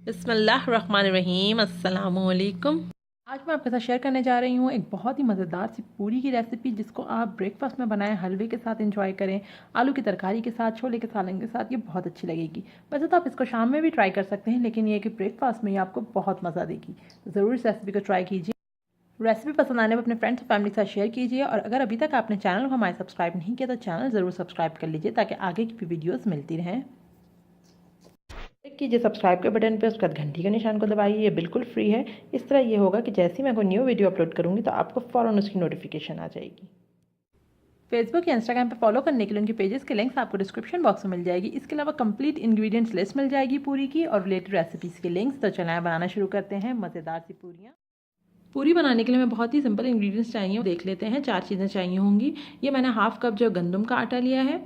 बिस्मिल्लाहिर्रहमानिर्रहीम, अस्सलामुअलैकुम। आज मैं आपके साथ शेयर करने जा रही हूँ एक बहुत ही मज़ेदार सी पूरी की रेसिपी, जिसको आप ब्रेकफास्ट में बनाएं, हलवे के साथ एंजॉय करें, आलू की तरकारी के साथ, छोले के सालन के साथ। ये बहुत अच्छी लगेगी। वैसे तो आप इसको शाम में भी ट्राई कर सकते हैं, लेकिन ये कि ब्रेकफास्ट में ये आपको बहुत मज़ा देगी। ज़रूर इस रेसिपी को ट्राई कीजिए। रेसिपी पसंद आने पर अपने फ्रेंड्स और फैमिली के साथ शेयर कीजिए, और अगर अभी तक आपने चैनल को हमारे सब्सक्राइब नहीं किया तो चैनल ज़रूर सब्सक्राइब कर लीजिए, ताकि आगे की भी वीडियोज़ मिलती रहें। क्लिक कीजिए सब्सक्राइब के बटन पे, उसके बाद घंटी के निशान को दबाइए। ये बिल्कुल फ्री है। इस तरह ये होगा कि जैसे ही मैं कोई न्यू वीडियो अपलोड करूँगी तो आपको फ़ौरन उसकी नोटिफिकेशन आ जाएगी। फेसबुक या इंस्टाग्राम पे फॉलो करने के लिए उनके पेजेस के लिंक्स आपको डिस्क्रिप्शन बॉक्स में मिल जाएगी। इसके अलावा कंप्लीट इंग्रेडिएंट्स लिस्ट मिल जाएगी पूरी की, और रिलेटेड रेसिपीज़ के लिंक्स। तो चलाएं, बनाना शुरू करते हैं मज़ेदार सी पूरियाँ। पूरी बनाने के लिए हमें बहुत ही सिंपल इंग्रेडिएंट्स चाहिए, देख लेते हैं। 4 चीज़ें चाहिए होंगी। ये मैंने हाफ कप जो गंदम का आटा लिया है,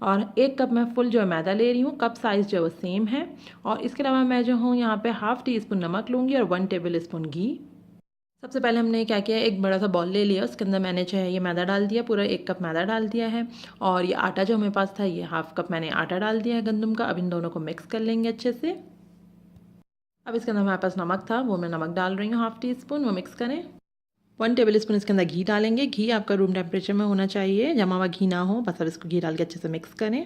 और 1 कप मैं फुल जो है मैदा ले रही हूँ। कप साइज़ जो है वो सेम है। और इसके अलावा मैं जो हूँ यहाँ पे हाफ टी स्पून नमक लूँगी और 1 टेबल स्पून घी। सबसे पहले हमने क्या किया, एक बड़ा सा बॉल ले लिया, उसके अंदर मैंने जो है ये मैदा डाल दिया, पूरा 1 कप मैदा डाल दिया है। और ये आटा जो हमारे पास था, ये हाफ कप मैंने आटा डाल दिया है गंदम का। अब इन दोनों को मिक्स कर लेंगे अच्छे से। अब इसके अंदर हमारे पास नमक था, वो मैं नमक डाल रही हूँ हाफ टी स्पून, वो मिक्स करें। 1 टेबल स्पून इसके अंदर घी डालेंगे। घी आपका रूम टेम्परेचर में होना चाहिए, जमा हुआ घी ना हो। बस अब इसको घी डाल के अच्छे से मिक्स करें।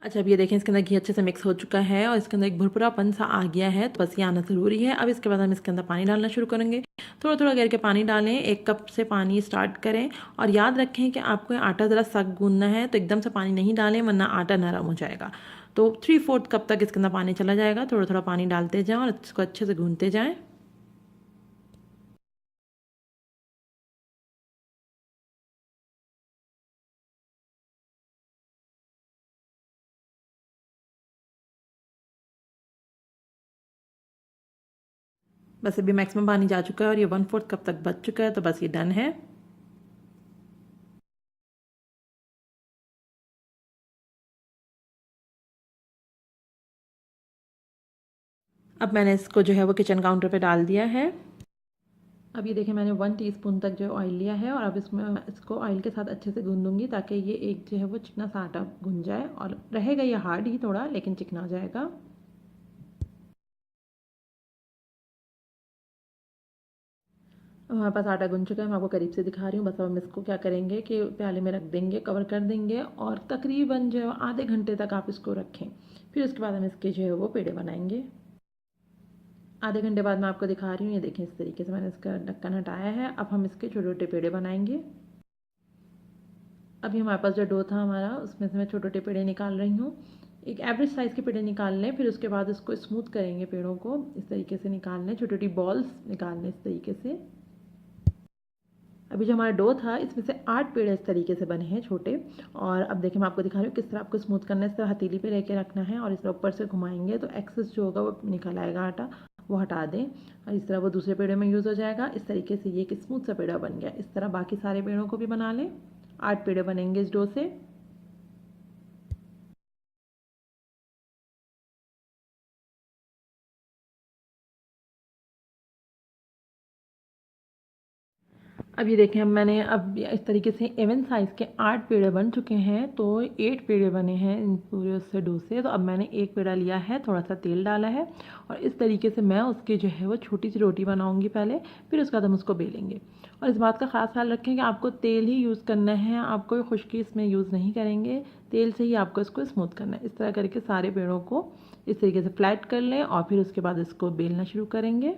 अच्छा, अब ये देखें, इसके अंदर घी अच्छे से मिक्स हो चुका है, और इसके अंदर एक भुरभुरापन सा आ गया है, तो बस ये आना ज़रूरी है। अब इसके बाद हम इसके अंदर पानी डालना शुरू करेंगे। थोड़ा थोड़ा करके पानी डालें, 1 कप से पानी स्टार्ट करें। और याद रखें कि आपको आटा ज़रा सख्त गूंदना है, तो एकदम से पानी नहीं डालें, वरना आटा नरम हो जाएगा। तो 3/4 कप तक इसके अंदर पानी चला जाएगा। थोड़ा थोड़ा पानी डालते जाएँ और इसको अच्छे से गूंदते जाएँ। बस अभी मैक्सिमम पानी जा चुका है, और ये 1/4 कप तक बच चुका है, तो बस ये डन है। अब मैंने इसको जो है वो किचन काउंटर पे डाल दिया है। अब ये देखिए, मैंने 1 टीस्पून तक जो है ऑयल लिया है, और अब इसमें इसको ऑयल के साथ अच्छे से गूंदूंगी, ताकि ये एक जो है वो चिकना सा आटा गूंज जाए। और रहेगा ये हार्ड ही थोड़ा, लेकिन चिकना हो जाएगा। अब हमारे पास आटा गूंज चुका है, मैं आपको करीब से दिखा रही हूँ। बस अब हम इसको क्या करेंगे कि प्याले में रख देंगे, कवर कर देंगे, और तकरीबन जो है आधे घंटे तक आप इसको रखें। फिर उसके बाद हम इसके जो है वो पेड़े बनाएंगे। आधे घंटे बाद मैं आपको दिखा रही हूँ। ये देखें, इस तरीके से मैंने इसका ढक्कन हटाया है। अब हम इसके छोटे छोटे पेड़े बनाएंगे। अभी हमारे पास जो डो था हमारा, उसमें से मैं छोटे छोटे पेड़े निकाल रही हूँ। एक एवरेज साइज़ के पेड़े निकाल लें, फिर उसके बाद इसको स्मूथ करेंगे। पेड़ों को इस तरीके से निकाल लें, छोटी छोटी बॉल्स निकाल लें इस तरीके से। अभी जो हमारा डो था, इसमें से 8 पेड़ इस तरीके से बने हैं छोटे। और अब देखिए, मैं आपको दिखा रही हूँ किस तरह आपको स्मूथ करना है। इस तरह हथेली पे लेके रखना है, और इस तरह ऊपर से घुमाएंगे तो एक्सेस जो होगा वो निकल आएगा आटा, वो हटा दें। और इस तरह वो दूसरे पेड़ों में यूज़ हो जाएगा। इस तरीके से ये एक स्मूथ सा पेड़ा बन गया। इस तरह बाकी सारे पेड़ों को भी बना लें। 8 पेड़े बनेंगे इस डो से। अब ये देखें, अब मैंने अब इस तरीके से इवन साइज़ के 8 पेड़े बन चुके हैं, तो 8 पेड़े बने हैं इन पूरे उससे डो से। तो अब मैंने एक पेड़ा लिया है, थोड़ा सा तेल डाला है, और इस तरीके से मैं उसकी जो है वो छोटी सी रोटी बनाऊंगी पहले। फिर उसके बाद हम उसको बेलेंगे। और इस बात का ख़ास ख्याल रखें कि आपको तेल ही यूज़ करना है, आप कोई खुश्की इसमें यूज़ नहीं करेंगे। तेल से ही आपको इसको स्मूथ करना है। इस तरह करके सारे पेड़ों को इस तरीके से फ्लैट कर लें, और फिर उसके बाद इसको बेलना शुरू करेंगे।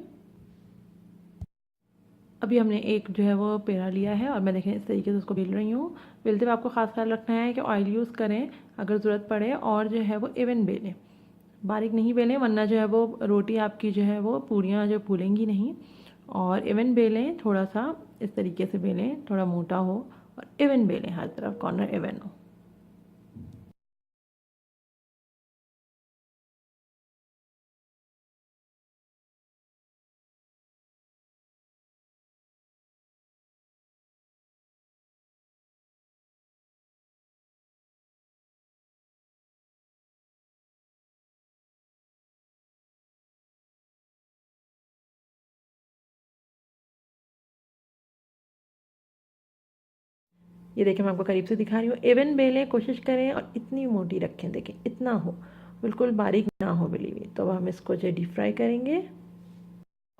अभी हमने एक जो है वो पेड़ा लिया है, और मैं देखें इस तरीके से उसको बेल रही हूँ। बेलते हुए आपको ख़ास ख्याल रखना है कि ऑयल यूज़ करें अगर ज़रूरत पड़े, और जो है वो इवन बेलें, बारीक नहीं बेलें, वरना जो है वो रोटी आपकी जो है वो पूरियाँ जो फूलेंगी नहीं। और इवन बेलें, थोड़ा सा इस तरीके से बेलें, थोड़ा मोटा हो, और इवन बेलें, हर तरफ कॉर्नर इवन हो। ये देखें मैं आपको करीब से दिखा रही हूँ। इवन बेलें, कोशिश करें और इतनी मोटी रखें, देखें इतना हो, बिल्कुल बारीक ना हो बेली हुई। तो अब हम इसको जो डीप फ्राई करेंगे।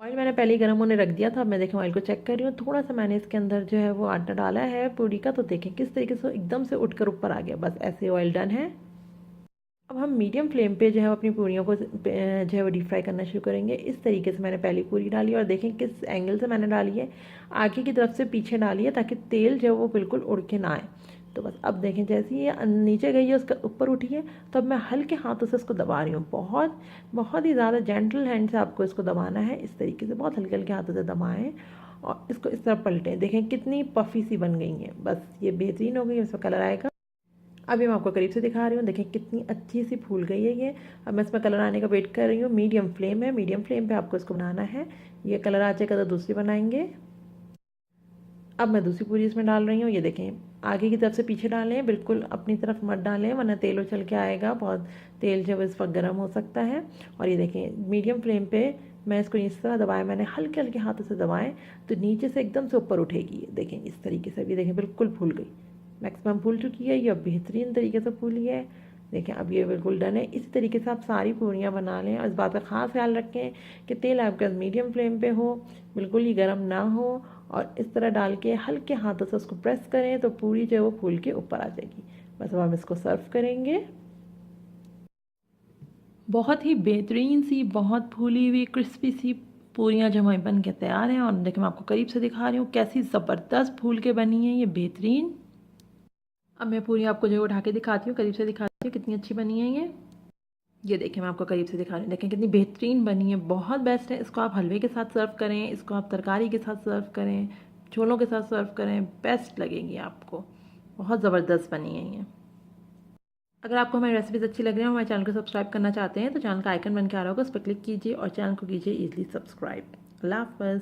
ऑयल मैंने पहले ही गर्म होने रख दिया था। अब मैं देखें ऑयल को चेक कर रही हूँ, थोड़ा सा मैंने इसके अंदर जो है वो आटा डाला है पूरी का, तो देखें किस तरीके से एकदम से उठकर ऊपर आ गया। बस ऐसे ऑयल डन है। अब हम मीडियम फ्लेम पे जो है अपनी पूरियों को जो है वो डीप फ्राई करना शुरू करेंगे। इस तरीके से मैंने पहली पूरी डाली और देखें किस एंगल से मैंने डाली है, आगे की तरफ से पीछे डाली है ताकि तेल जो है वो बिल्कुल उड़ के ना आए। तो बस अब देखें जैसे ही ये नीचे गई है उसका ऊपर उठी है, तो अब मैं हल्के हाथों से इसको दबा रही हूँ। बहुत बहुत ही ज़्यादा जेंटल हैंड से आपको इसको दबाना है। इस तरीके से बहुत हल्के हल्के हाथों से दबाएँ और इसको इस तरह पलटें। देखें कितनी पफ़ी सी बन गई हैं। बस ये बेहतरीन हो गई है, इसका कलर आएगा। अभी मैं आपको करीब से दिखा रही हूँ, देखें कितनी अच्छी सी फूल गई है ये। अब मैं इसमें कलर आने का वेट कर रही हूँ। मीडियम फ्लेम है, मीडियम फ्लेम पे आपको इसको बनाना है। ये कलर आ जाएगा तो दूसरी बनाएंगे। अब मैं दूसरी पूरी इसमें डाल रही हूँ। ये देखें आगे की तरफ से पीछे डालें, बिल्कुल अपनी तरफ मत डालें वरना तेल उछल के आएगा। बहुत तेल जब इस वक्त गर्म हो सकता है। और ये देखें मीडियम फ्लेम पे मैं इसको इस तरह दबाया, मैंने हल्के हल्के हाथों से दबाएं तो नीचे से एकदम से ऊपर उठेगी। देखें इस तरीके से, ये देखें बिल्कुल फूल गई, मैक्सिमम फूल चुकी है ये, अब बेहतरीन तरीके से फूली है। देखें अब ये बिल्कुल डन है। इसी तरीके से आप सारी पूरियाँ बना लें और इस बात का ख़ास ख्याल रखें कि तेल आपके मीडियम फ्लेम पे हो, बिल्कुल ही गर्म ना हो। और इस तरह डाल के हल्के हाथों से उसको प्रेस करें तो पूरी जो है वो फूल के ऊपर आ जाएगी। बस अब हम इसको सर्व करेंगे। बहुत ही बेहतरीन सी, बहुत फूली हुई क्रिस्पी सी पूरियाँ जो हमारी बन के तैयार हैं। और देखिए मैं आपको करीब से दिखा रही हूँ कैसी ज़बरदस्त फूल के बनी है ये, बेहतरीन। अब मैं पूरी आपको जो है उठा के दिखाती हूँ, करीब से दिखाती हूँ कितनी अच्छी बनी है ये देखें मैं आपको करीब से दिखा रही हूँ, देखें कितनी बेहतरीन बनी है, बहुत बेस्ट है। इसको आप हलवे के साथ सर्व करें, इसको आप तरकारी के साथ सर्व करें, छोलों के साथ सर्व करें, बेस्ट लगेगी आपको। बहुत ज़बरदस्त बनी है ये। अगर आपको हमारी रेसिपीज़ अच्छी लग रही है, हमारे चैनल को सब्सक्राइब करना चाहते हैं तो चैनल का आइकन बन के आ रहा होगा, उस पर क्लिक कीजिए और चैनल को कीजिए ईजिली सब्सक्राइब। अल्लाह हाफ़िज़।